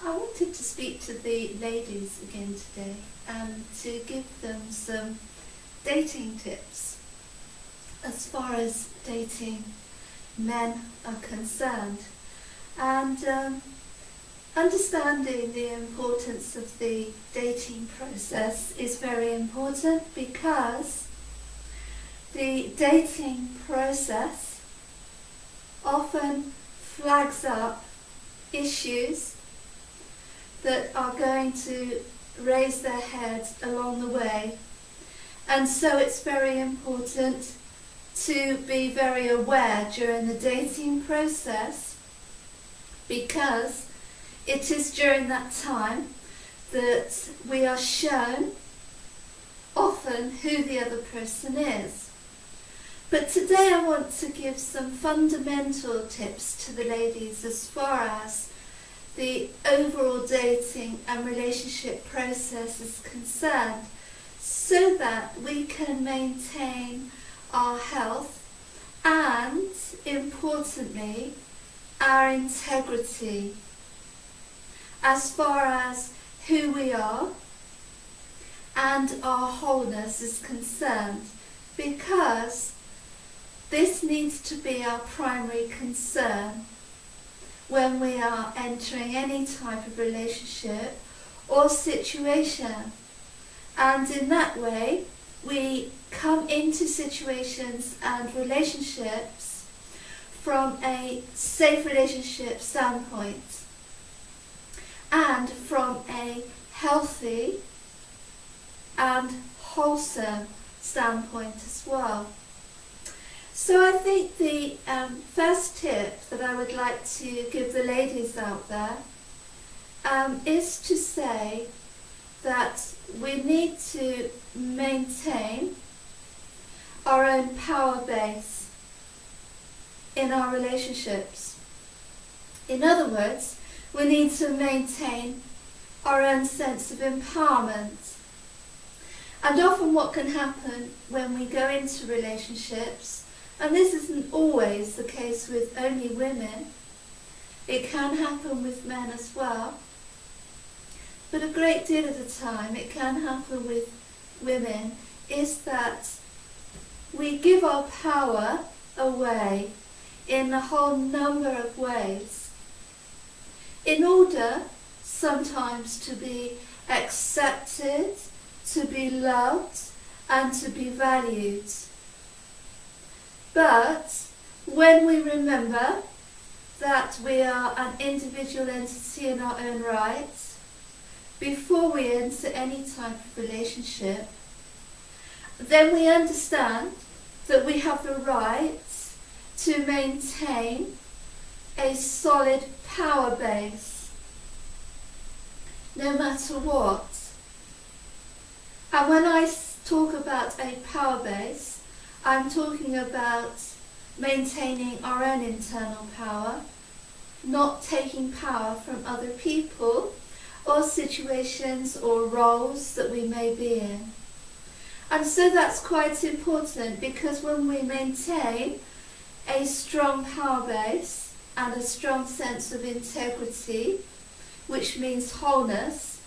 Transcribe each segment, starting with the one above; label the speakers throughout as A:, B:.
A: I wanted to speak to the ladies again today and to give them some dating tips as far as dating men are concerned, and understanding the importance of the dating process is very important, because the dating process often flags up issues that are going to raise their heads along the way, and so it's very important to be very aware during the dating process, because it is during that time that we are shown often who the other person is. But today I want to give some fundamental tips to the ladies as far as the overall dating and relationship process is concerned, so that we can maintain our health and, importantly, our integrity as far as who we are and our wholeness is concerned, because this needs to be our primary concern when we are entering any type of relationship or situation. And in that way, we come into situations and relationships from a safe relationship standpoint and from a healthy and wholesome standpoint as well. So I think the first tip that I would like to give the ladies out there is to say that we need to maintain our own power base in our relationships. In other words, we need to maintain our own sense of empowerment. And often what can happen when we go into relationships, and this isn't always the case with only women, it can happen with men as well, but a great deal of the time it can happen with women, is that we give our power away in a whole number of ways in order sometimes to be accepted, to be loved, and to be valued. But when we remember that we are an individual entity in our own right, before we enter any type of relationship, then we understand that we have the right to maintain a solid power base, no matter what. And when I talk about a power base, I'm talking about maintaining our own internal power, not taking power from other people or situations or roles that we may be in. And so that's quite important, because when we maintain a strong power base and a strong sense of integrity, which means wholeness,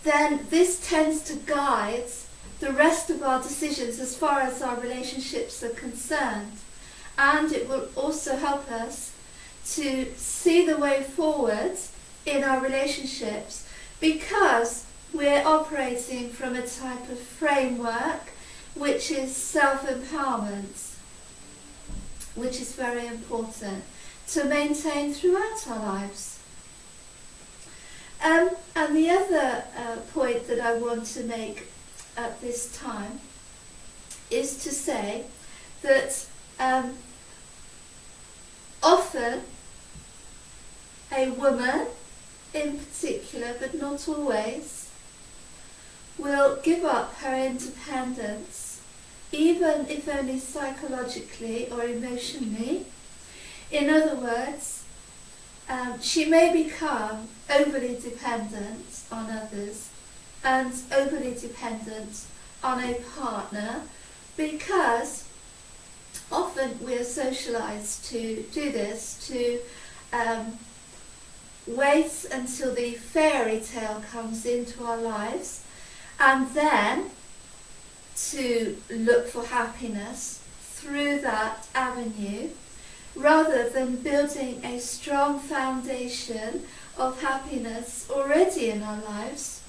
A: then this tends to guide the rest of our decisions as far as our relationships are concerned. And it will also help us to see the way forward in our relationships, because we're operating from a type of framework which is self-empowerment, which is very important to maintain throughout our lives. And the other point that I want to make at this time is to say that often a woman in particular, but not always, will give up her independence, even if only psychologically or emotionally. In other words, she may become overly dependent on others and overly dependent on a partner, because often we're socialized to do this, to wait until the fairy tale comes into our lives and then to look for happiness through that avenue, rather than building a strong foundation of happiness already in our lives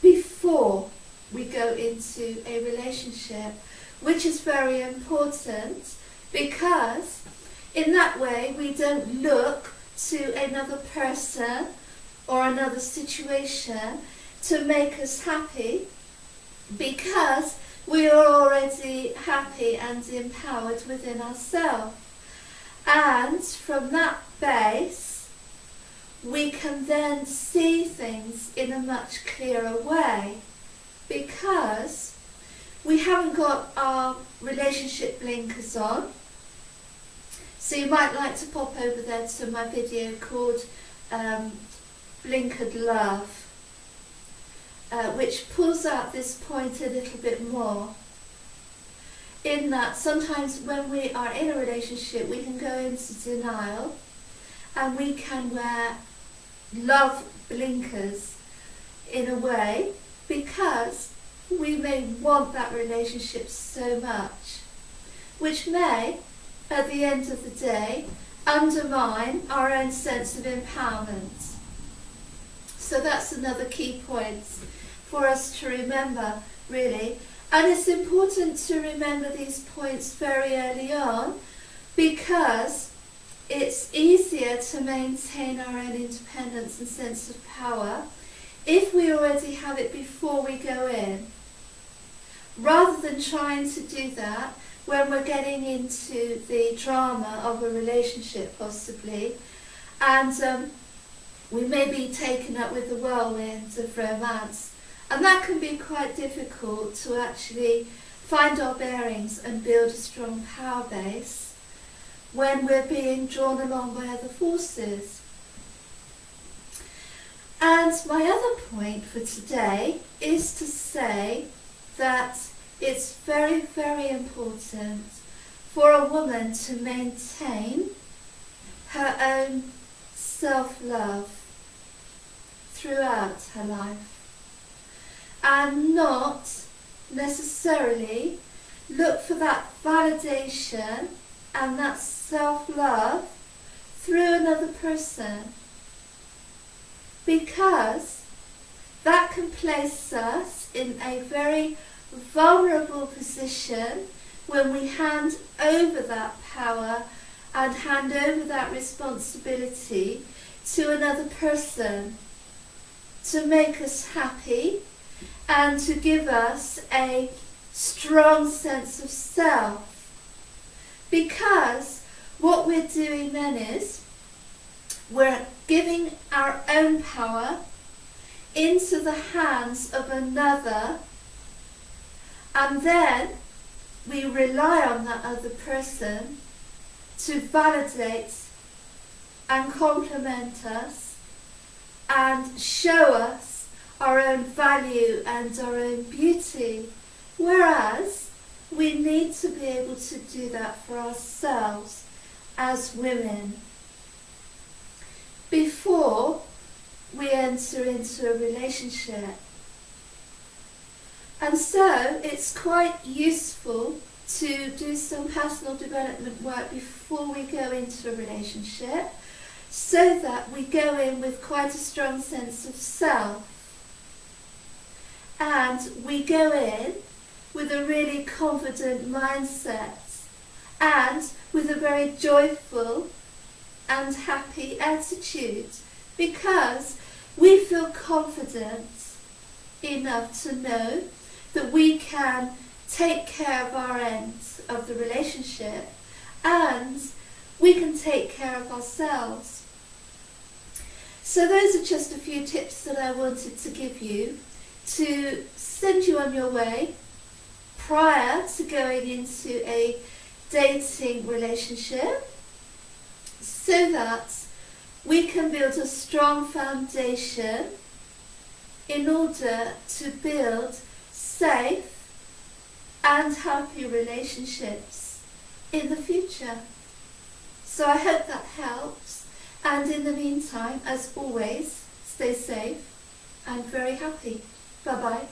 A: before we go into a relationship, which is very important, because in that way we don't look to another person or another situation to make us happy, because we are already happy and empowered within ourselves. And from that base, we can then see things in a much clearer way, because we haven't got our relationship blinkers on. So you might like to pop over there to my video called Blinkered Love, which pulls out this point a little bit more. In that sometimes when we are in a relationship, we can go into denial and we can wear love blinkers in a way, because we may want that relationship so much, which may, at the end of the day, undermine our own sense of empowerment. So that's another key point for us to remember, really. And it's important to remember these points very early on, because it's easier to maintain our own independence and sense of power if we already have it before we go in, rather than trying to do that when we're getting into the drama of a relationship possibly, and we may be taken up with the whirlwind of romance. And that can be quite difficult to actually find our bearings and build a strong power base when we're being drawn along by other forces. And my other point for today is to say that it's very, very important for a woman to maintain her own self-love throughout her life, and not necessarily look for that validation and that self-love through another person, because that can place us in a very vulnerable position when we hand over that power and hand over that responsibility to another person to make us happy and to give us a strong sense of self. Because what we're doing then is we're giving our own power into the hands of another, and then we rely on that other person to validate and compliment us and show us our own value and our own beauty, whereas we need to be able to do that for ourselves as women before we enter into a relationship. And so it's quite useful to do some personal development work before we go into a relationship, so that we go in with quite a strong sense of self, and we go in with a really confident mindset and with a very joyful and happy attitude, because we feel confident enough to know that we can take care of our end of the relationship and we can take care of ourselves. So those are just a few tips that I wanted to give you to send you on your way prior to going into a dating relationship, so that we can build a strong foundation in order to build safe and happy relationships in the future. So I hope that helps, And in the meantime, as always, stay safe and very happy. Bye bye.